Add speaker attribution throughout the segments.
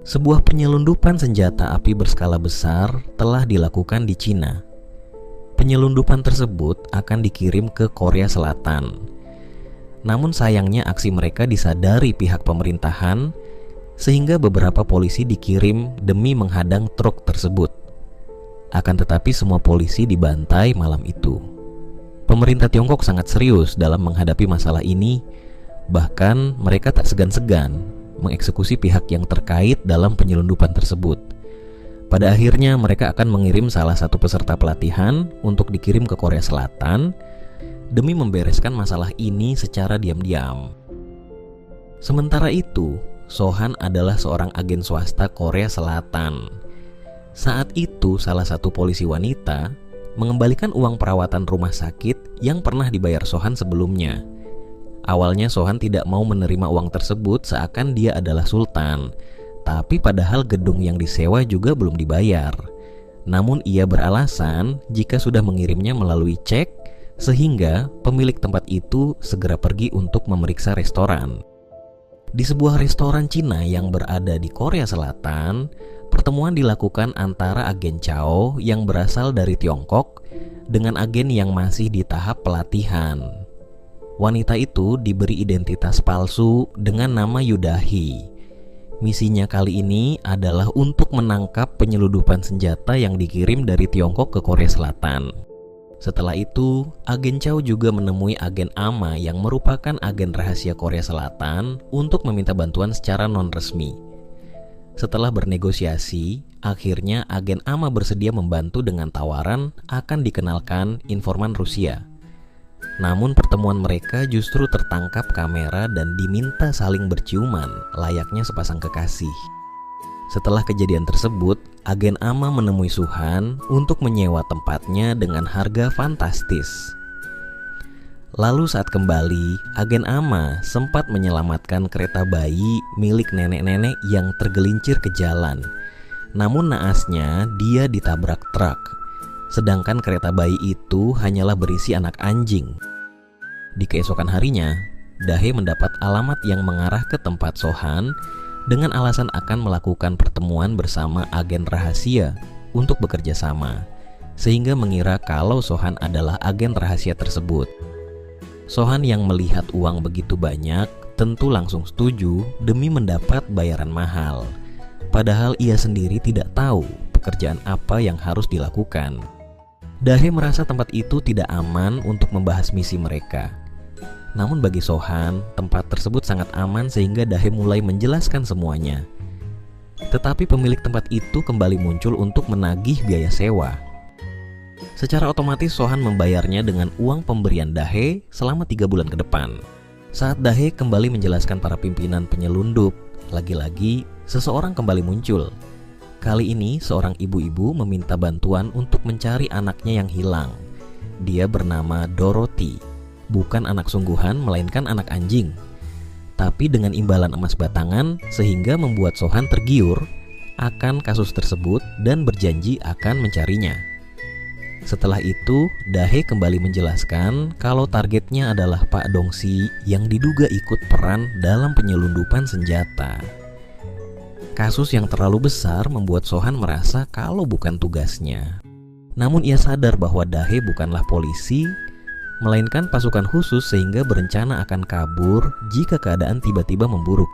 Speaker 1: Sebuah penyelundupan senjata api berskala besar telah dilakukan di Cina. Penyelundupan tersebut akan dikirim ke Korea Selatan. Namun sayangnya aksi mereka disadari pihak pemerintahan, sehingga beberapa polisi dikirim demi menghadang truk tersebut. Akan tetapi semua polisi dibantai malam itu. Pemerintah Tiongkok sangat serius dalam menghadapi masalah ini. Bahkan mereka tak segan-segan mengeksekusi pihak yang terkait dalam penyelundupan tersebut. Pada akhirnya mereka akan mengirim salah satu peserta pelatihan untuk dikirim ke Korea Selatan demi membereskan masalah ini secara diam-diam. Sementara itu, Sohan adalah seorang agen swasta Korea Selatan. Saat itu salah satu polisi wanita mengembalikan uang perawatan rumah sakit yang pernah dibayar Sohan sebelumnya. Awalnya Sohan tidak mau menerima uang tersebut seakan dia adalah sultan, tapi padahal gedung yang disewa juga belum dibayar. Namun ia beralasan jika sudah mengirimnya melalui cek, sehingga pemilik tempat itu segera pergi untuk memeriksa restoran. Di sebuah restoran Cina yang berada di Korea Selatan, pertemuan dilakukan antara agen Chao yang berasal dari Tiongkok dengan agen yang masih di tahap pelatihan. Wanita itu diberi identitas palsu dengan nama Yudahi. Misinya kali ini adalah untuk menangkap penyelundupan senjata yang dikirim dari Tiongkok ke Korea Selatan. Setelah itu, agen Chao juga menemui agen Ama yang merupakan agen rahasia Korea Selatan untuk meminta bantuan secara non-resmi. Setelah bernegosiasi, akhirnya agen Ama bersedia membantu dengan tawaran akan dikenalkan informan Rusia. Namun pertemuan mereka justru tertangkap kamera dan diminta saling berciuman layaknya sepasang kekasih. Setelah kejadian tersebut, agen Ama menemui Suhan untuk menyewa tempatnya dengan harga fantastis. Lalu saat kembali, agen Ama sempat menyelamatkan kereta bayi milik nenek-nenek yang tergelincir ke jalan. Namun naasnya dia ditabrak truk. Sedangkan kereta bayi itu hanyalah berisi anak anjing. Di keesokan harinya, Dahe mendapat alamat yang mengarah ke tempat Sohan dengan alasan akan melakukan pertemuan bersama agen rahasia untuk bekerja sama, sehingga mengira kalau Sohan adalah agen rahasia tersebut. Sohan yang melihat uang begitu banyak tentu langsung setuju demi mendapat bayaran mahal. Padahal ia sendiri tidak tahu pekerjaan apa yang harus dilakukan. Dahe merasa tempat itu tidak aman untuk membahas misi mereka. Namun bagi Sohan, tempat tersebut sangat aman sehingga Dahe mulai menjelaskan semuanya. Tetapi pemilik tempat itu kembali muncul untuk menagih biaya sewa. Secara otomatis Sohan membayarnya dengan uang pemberian Dahe selama 3 bulan ke depan. Saat Dahe kembali menjelaskan para pimpinan penyelundup, lagi-lagi seseorang kembali muncul. Kali ini seorang ibu-ibu meminta bantuan untuk mencari anaknya yang hilang. Dia bernama Dorothy, bukan anak sungguhan melainkan anak anjing. Tapi dengan imbalan emas batangan sehingga membuat Sohan tergiur akan kasus tersebut dan berjanji akan mencarinya. Setelah itu, Dahe kembali menjelaskan kalau targetnya adalah Pak Dongsi yang diduga ikut peran dalam penyelundupan senjata. Kasus yang terlalu besar membuat Sohan merasa kalau bukan tugasnya. Namun ia sadar bahwa Dahe bukanlah polisi, melainkan pasukan khusus sehingga berencana akan kabur jika keadaan tiba-tiba memburuk.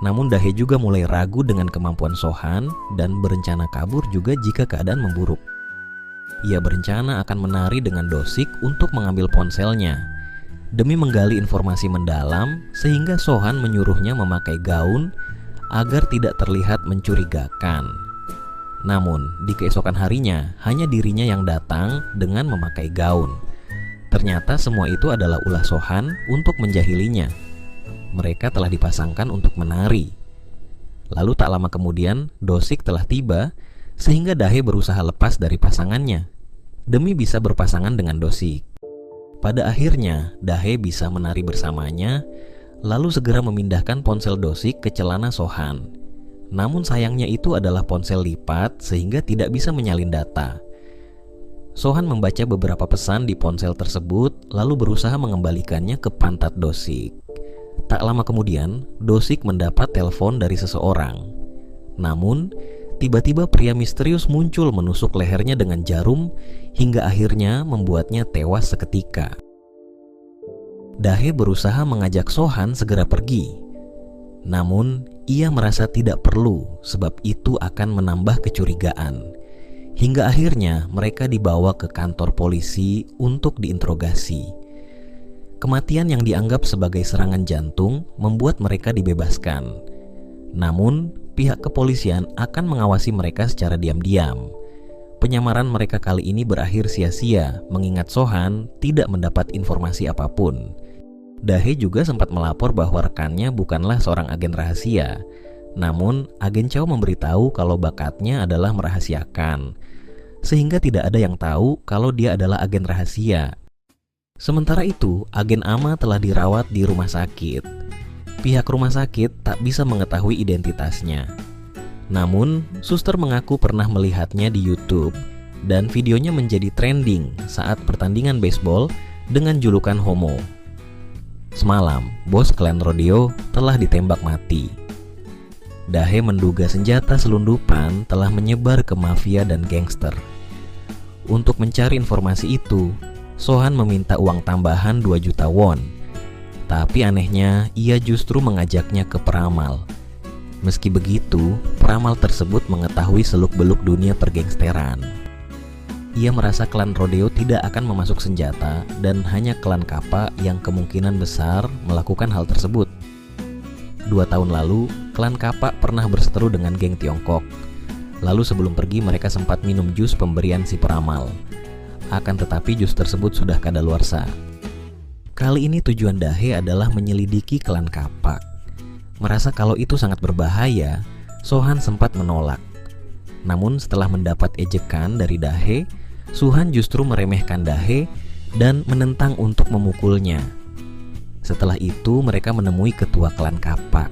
Speaker 1: Namun Dahe juga mulai ragu dengan kemampuan Sohan dan berencana kabur juga jika keadaan memburuk. Ia berencana akan menari dengan Dosik untuk mengambil ponselnya. Demi menggali informasi mendalam, sehingga Sohan menyuruhnya memakai gaun agar tidak terlihat mencurigakan. Namun, di keesokan harinya, hanya dirinya yang datang dengan memakai gaun. Ternyata semua itu adalah ulah Sohan untuk menjahilinya. Mereka telah dipasangkan untuk menari. Lalu tak lama kemudian, Dosik telah tiba, sehingga Dahe berusaha lepas dari pasangannya, demi bisa berpasangan dengan Dosik. Pada akhirnya, Dahe bisa menari bersamanya, lalu segera memindahkan ponsel Dosik ke celana Sohan. Namun sayangnya itu adalah ponsel lipat sehingga tidak bisa menyalin data. Sohan membaca beberapa pesan di ponsel tersebut lalu berusaha mengembalikannya ke pantat Dosik. Tak lama kemudian, Dosik mendapat telepon dari seseorang. Namun, tiba-tiba pria misterius muncul menusuk lehernya dengan jarum hingga akhirnya membuatnya tewas seketika. Dahe berusaha mengajak Sohan segera pergi. Namun, ia merasa tidak perlu sebab itu akan menambah kecurigaan. Hingga akhirnya mereka dibawa ke kantor polisi untuk diinterogasi. Kematian yang dianggap sebagai serangan jantung membuat mereka dibebaskan. Namun, pihak kepolisian akan mengawasi mereka secara diam-diam. Penyamaran mereka kali ini berakhir sia-sia mengingat Sohan tidak mendapat informasi apapun. Dahe juga sempat melapor bahwa rekannya bukanlah seorang agen rahasia. Namun, agen Chow memberitahu kalau bakatnya adalah merahasiakan, sehingga tidak ada yang tahu kalau dia adalah agen rahasia. Sementara itu, agen Ama telah dirawat di rumah sakit. Pihak rumah sakit tak bisa mengetahui identitasnya. Namun, suster mengaku pernah melihatnya di YouTube dan videonya menjadi trending saat pertandingan baseball dengan julukan homo. Semalam, bos klan rodeo telah ditembak mati. Dahe menduga senjata selundupan telah menyebar ke mafia dan gangster. Untuk mencari informasi itu, Sohan meminta uang tambahan 2 juta won. Tapi anehnya, ia justru mengajaknya ke peramal. Meski begitu, peramal tersebut mengetahui seluk-beluk dunia pergangsteran. Ia merasa klan rodeo tidak akan memasuk senjata dan hanya klan Kappa yang kemungkinan besar melakukan hal tersebut. 2 tahun lalu, klan Kappa pernah berseteru dengan geng Tiongkok. Lalu sebelum pergi mereka sempat minum jus pemberian si peramal. Akan tetapi jus tersebut sudah kadaluarsa. Kali ini tujuan Dahe adalah menyelidiki klan Kappa. Merasa kalau itu sangat berbahaya, Sohan sempat menolak. Namun setelah mendapat ejekan dari Dahe, Sohan justru meremehkan Dahe dan menentang untuk memukulnya. Setelah itu mereka menemui ketua klan Kappa.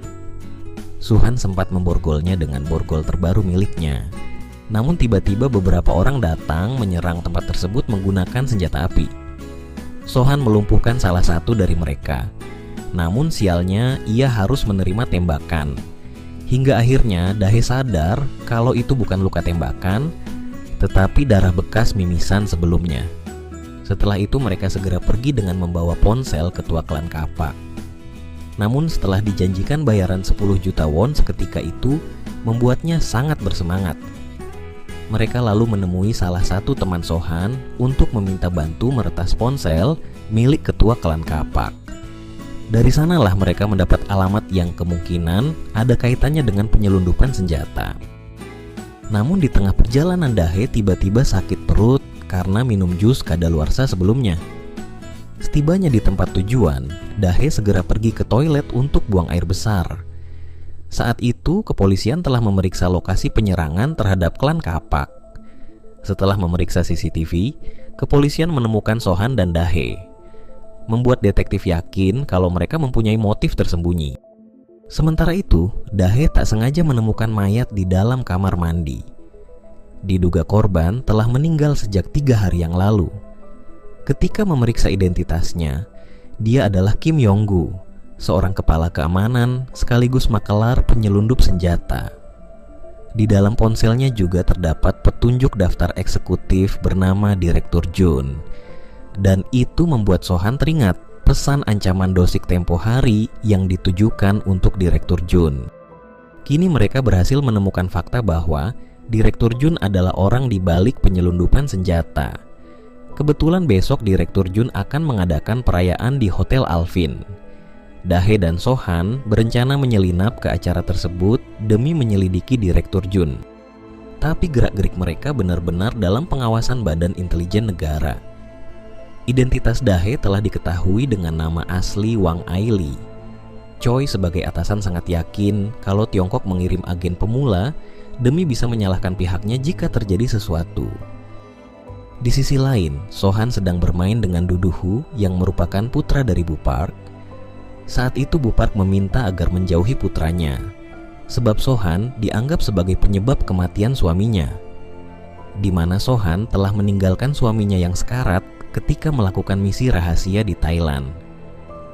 Speaker 1: Sohan sempat memborgolnya dengan borgol terbaru miliknya. Namun tiba-tiba beberapa orang datang menyerang tempat tersebut menggunakan senjata api. Sohan melumpuhkan salah satu dari mereka. Namun sialnya ia harus menerima tembakan. Hingga akhirnya Dahe sadar kalau itu bukan luka tembakan, tetapi darah bekas mimisan sebelumnya. Setelah itu mereka segera pergi dengan membawa ponsel ketua klan Kappa. Namun setelah dijanjikan bayaran 10 juta won seketika itu membuatnya sangat bersemangat. Mereka lalu menemui salah satu teman Sohan untuk meminta bantu meretas ponsel milik ketua klan Kappa. Dari sanalah mereka mendapat alamat yang kemungkinan ada kaitannya dengan penyelundupan senjata. Namun di tengah perjalanan Dahe tiba-tiba sakit perut karena minum jus kadaluarsa sebelumnya. Setibanya di tempat tujuan, Dahe segera pergi ke toilet untuk buang air besar. Saat itu kepolisian telah memeriksa lokasi penyerangan terhadap klan Kappa. Setelah memeriksa CCTV, kepolisian menemukan Sohan dan Dahe, membuat detektif yakin kalau mereka mempunyai motif tersembunyi. Sementara itu, Dahe tak sengaja menemukan mayat di dalam kamar mandi. Diduga korban telah meninggal sejak 3 hari yang lalu. Ketika memeriksa identitasnya, dia adalah Kim Yong-gu, seorang kepala keamanan sekaligus makelar penyelundup senjata. Di dalam ponselnya juga terdapat petunjuk daftar eksekutif bernama Direktur Jun. Dan itu membuat Sohan teringat pesan ancaman dosik tempo hari yang ditujukan untuk Direktur Jun. Kini mereka berhasil menemukan fakta bahwa Direktur Jun adalah orang di balik penyelundupan senjata. Kebetulan besok Direktur Jun akan mengadakan perayaan di Hotel Alvin. Dahe dan Sohan berencana menyelinap ke acara tersebut demi menyelidiki Direktur Jun. Tapi gerak-gerik mereka benar-benar dalam pengawasan Badan Intelijen Negara. Identitas Dahe telah diketahui dengan nama asli Wang Aili. Choi sebagai atasan sangat yakin kalau Tiongkok mengirim agen pemula demi bisa menyalahkan pihaknya jika terjadi sesuatu. Di sisi lain, Sohan sedang bermain dengan Duduhu yang merupakan putra dari Bu Park. Saat itu Bu Park meminta agar menjauhi putranya, sebab Sohan dianggap sebagai penyebab kematian suaminya, di mana Sohan telah meninggalkan suaminya yang sekarat ketika melakukan misi rahasia di Thailand.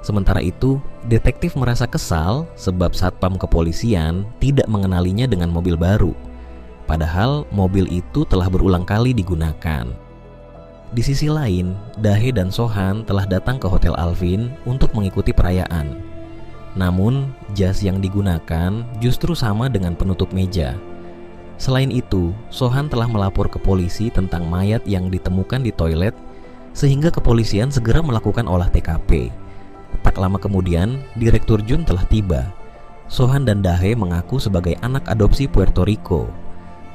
Speaker 1: Sementara itu, detektif merasa kesal sebab satpam kepolisian tidak mengenalinya dengan mobil baru. Padahal mobil itu telah berulang kali digunakan. Di sisi lain, Dahe dan Sohan telah datang ke Hotel Alvin untuk mengikuti perayaan. Namun, jas yang digunakan justru sama dengan penutup meja. Selain itu, Sohan telah melapor ke polisi tentang mayat yang ditemukan di toilet, sehingga kepolisian segera melakukan olah TKP. Tak lama kemudian, Direktur Jun telah tiba. Sohan dan Dahe mengaku sebagai anak adopsi Puerto Rico.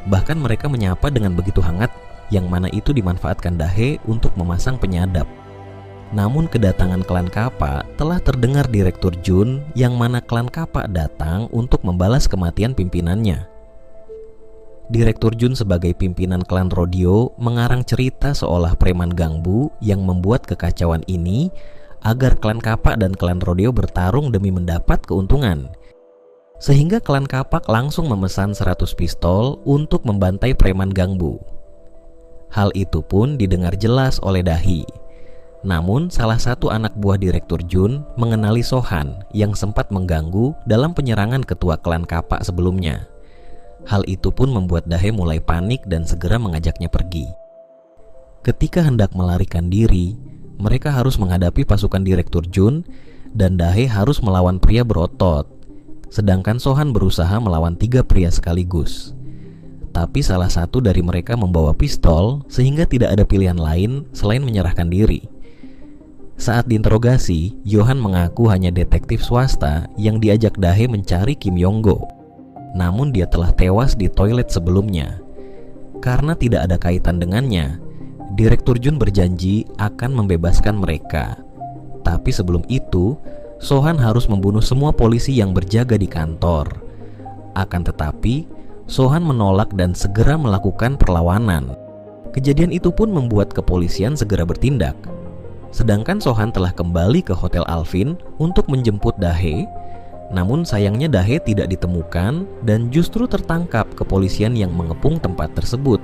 Speaker 1: Bahkan mereka menyapa dengan begitu hangat, yang mana itu dimanfaatkan Dahe untuk memasang penyadap. Namun kedatangan klan Kappa telah terdengar Direktur Jun, yang mana klan Kappa datang untuk membalas kematian pimpinannya. Direktur Jun sebagai pimpinan klan Rodeo mengarang cerita seolah preman gangbu yang membuat kekacauan ini agar klan Kappa dan klan Rodeo bertarung demi mendapat keuntungan. Sehingga klan Kapak langsung memesan 100 pistol untuk membantai preman gangbu. Hal itu pun didengar jelas oleh Dahi. Namun salah satu anak buah Direktur Jun mengenali Sohan yang sempat mengganggu dalam penyerangan ketua klan Kapak sebelumnya. Hal itu pun membuat Dahe mulai panik dan segera mengajaknya pergi. Ketika hendak melarikan diri, mereka harus menghadapi pasukan Direktur Jun dan Dahe harus melawan pria berotot. Sedangkan Sohan berusaha melawan 3 pria sekaligus. Tapi salah satu dari mereka membawa pistol sehingga tidak ada pilihan lain selain menyerahkan diri. Saat diinterogasi, Johan mengaku hanya detektif swasta yang diajak Dahe mencari Kim Yong-go. Namun dia telah tewas di toilet sebelumnya. Karena tidak ada kaitan dengannya, Direktur Jun berjanji akan membebaskan mereka. Tapi sebelum itu, Sohan harus membunuh semua polisi yang berjaga di kantor. Akan tetapi, Sohan menolak dan segera melakukan perlawanan. Kejadian itu pun membuat kepolisian segera bertindak. Sedangkan Sohan telah kembali ke Hotel Alvin untuk menjemput Dahe. Namun sayangnya Dahe tidak ditemukan dan justru tertangkap kepolisian yang mengepung tempat tersebut,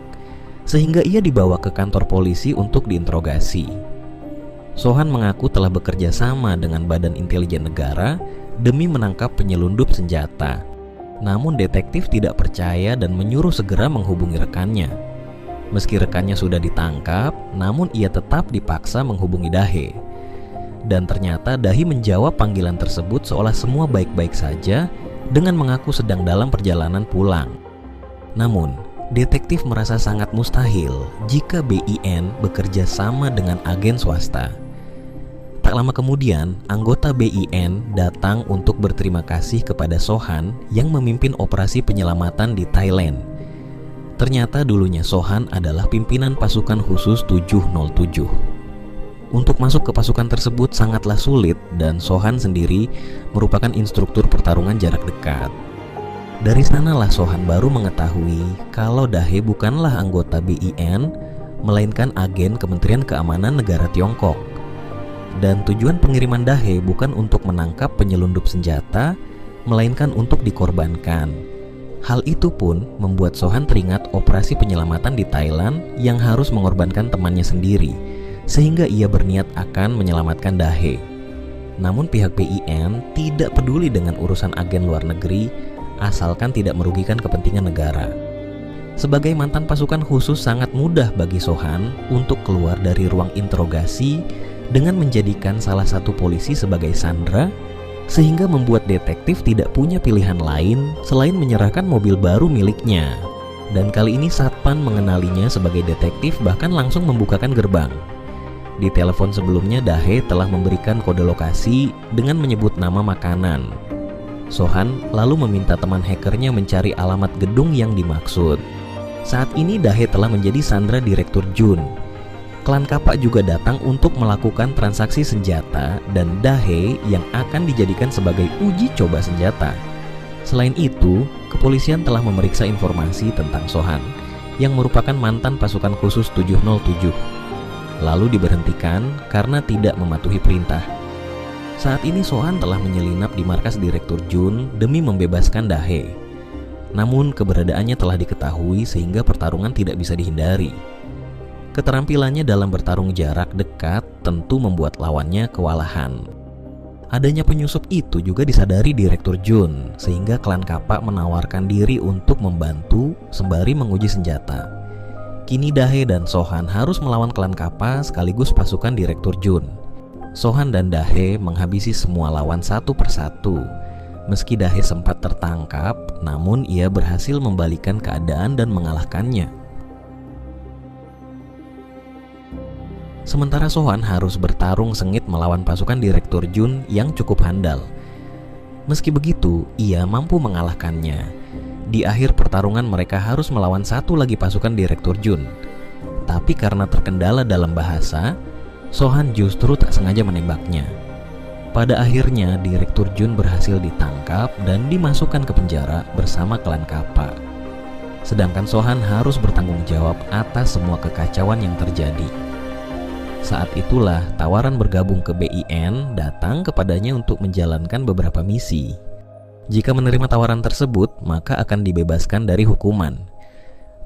Speaker 1: sehingga ia dibawa ke kantor polisi untuk diinterogasi. Sohan mengaku telah bekerja sama dengan Badan Intelijen Negara demi menangkap penyelundup senjata. Namun detektif tidak percaya dan menyuruh segera menghubungi rekannya. Meski rekannya sudah ditangkap, namun ia tetap dipaksa menghubungi Dahe. Dan ternyata Dahi menjawab panggilan tersebut seolah semua baik-baik saja dengan mengaku sedang dalam perjalanan pulang. Namun, detektif merasa sangat mustahil jika BIN bekerja sama dengan agen swasta. Tak lama kemudian, anggota BIN datang untuk berterima kasih kepada Sohan yang memimpin operasi penyelamatan di Thailand. Ternyata dulunya Sohan adalah pimpinan pasukan khusus 707. Untuk masuk ke pasukan tersebut sangatlah sulit dan Sohan sendiri merupakan instruktur pertarungan jarak dekat. Dari sanalah Sohan baru mengetahui kalau Dahe bukanlah anggota BIN, melainkan agen Kementerian Keamanan Negara Tiongkok. Dan tujuan pengiriman Dahe bukan untuk menangkap penyelundup senjata, melainkan untuk dikorbankan. Hal itu pun membuat Sohan teringat operasi penyelamatan di Thailand yang harus mengorbankan temannya sendiri, sehingga ia berniat akan menyelamatkan Dahe. Namun pihak BIN tidak peduli dengan urusan agen luar negeri, asalkan tidak merugikan kepentingan negara. Sebagai mantan pasukan khusus, sangat mudah bagi Sohan untuk keluar dari ruang interogasi dengan menjadikan salah satu polisi sebagai sandera, sehingga membuat detektif tidak punya pilihan lain selain menyerahkan mobil baru miliknya. Dan kali ini Satpan mengenalinya sebagai detektif, bahkan langsung membukakan gerbang. Di telepon sebelumnya Dahe telah memberikan kode lokasi dengan menyebut nama makanan. Sohan lalu meminta teman hackernya mencari alamat gedung yang dimaksud. Saat ini Dahe telah menjadi sandera Direktur Jun. Klan Kapak juga datang untuk melakukan transaksi senjata dan Dahe yang akan dijadikan sebagai uji coba senjata. Selain itu, kepolisian telah memeriksa informasi tentang Sohan yang merupakan mantan pasukan khusus 707. Lalu diberhentikan karena tidak mematuhi perintah. Saat ini Sohan telah menyelinap di markas Direktur Jun demi membebaskan Dahe. Namun keberadaannya telah diketahui sehingga pertarungan tidak bisa dihindari. Keterampilannya dalam bertarung jarak dekat tentu membuat lawannya kewalahan. Adanya penyusup itu juga disadari Direktur Jun, sehingga klan Kappa menawarkan diri untuk membantu sembari menguji senjata. Kini Dahe dan Sohan harus melawan klan Kappa sekaligus pasukan Direktur Jun. Sohan dan Dahe menghabisi semua lawan satu persatu. Meski Dahe sempat tertangkap, namun ia berhasil membalikan keadaan dan mengalahkannya. Sementara Sohan harus bertarung sengit melawan pasukan Direktur Jun yang cukup handal. Meski begitu, ia mampu mengalahkannya. Di akhir pertarungan mereka harus melawan satu lagi pasukan Direktur Jun. Tapi karena terkendala dalam bahasa, Sohan justru tak sengaja menembaknya. Pada akhirnya Direktur Jun berhasil ditangkap dan dimasukkan ke penjara bersama klan Kappa. Sedangkan Sohan harus bertanggung jawab atas semua kekacauan yang terjadi. Saat itulah tawaran bergabung ke BIN datang kepadanya untuk menjalankan beberapa misi. Jika menerima tawaran tersebut, maka akan dibebaskan dari hukuman.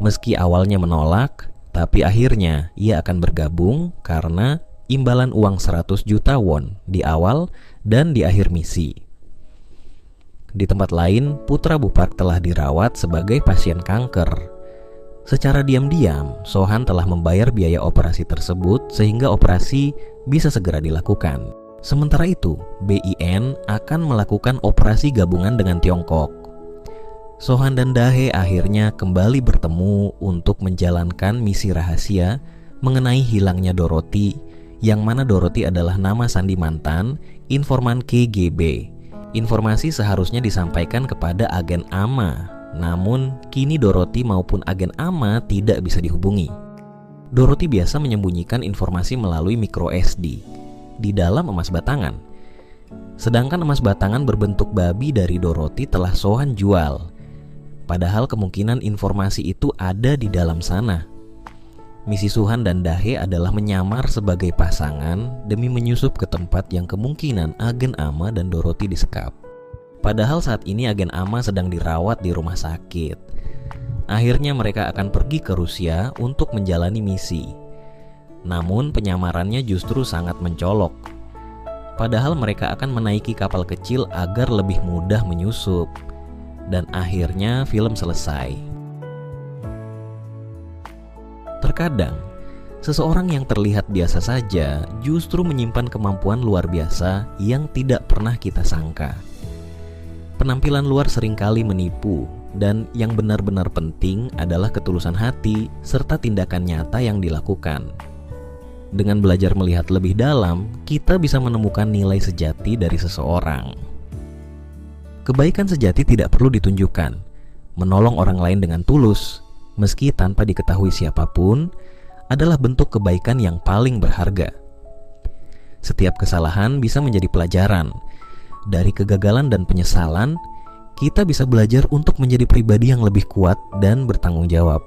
Speaker 1: Meski awalnya menolak, tapi akhirnya ia akan bergabung karena imbalan uang 100 juta won di awal dan di akhir misi. Di tempat lain, putra Bupark telah dirawat sebagai pasien kanker. Secara diam-diam, Sohan telah membayar biaya operasi tersebut sehingga operasi bisa segera dilakukan. Sementara itu, BIN akan melakukan operasi gabungan dengan Tiongkok. Sohan dan Dahe akhirnya kembali bertemu untuk menjalankan misi rahasia mengenai hilangnya Dorothy, yang mana Dorothy adalah nama sandi mantan informan KGB. Informasi seharusnya disampaikan kepada agen AMA. Namun, kini Dorothy maupun agen AMA tidak bisa dihubungi. Dorothy biasa menyembunyikan informasi melalui micro SD di dalam emas batangan. Sedangkan emas batangan berbentuk babi dari Dorothy telah Sohan jual. Padahal kemungkinan informasi itu ada di dalam sana. Misi Sohan dan Dahe adalah menyamar sebagai pasangan demi menyusup ke tempat yang kemungkinan agen AMA dan Dorothy disekap. Padahal saat ini agen AMA sedang dirawat di rumah sakit. Akhirnya mereka akan pergi ke Rusia untuk menjalani misi. Namun penyamarannya justru sangat mencolok. Padahal mereka akan menaiki kapal kecil agar lebih mudah menyusup. Dan akhirnya film selesai. Terkadang, seseorang yang terlihat biasa saja justru menyimpan kemampuan luar biasa yang tidak pernah kita sangka. Penampilan luar seringkali menipu, dan yang benar-benar penting adalah ketulusan hati serta tindakan nyata yang dilakukan. Dengan belajar melihat lebih dalam, kita bisa menemukan nilai sejati dari seseorang. Kebaikan sejati tidak perlu ditunjukkan. Menolong orang lain dengan tulus, meski tanpa diketahui siapapun, adalah bentuk kebaikan yang paling berharga. Setiap kesalahan bisa menjadi pelajaran. Dari kegagalan dan penyesalan, kita bisa belajar untuk menjadi pribadi yang lebih kuat dan bertanggung jawab.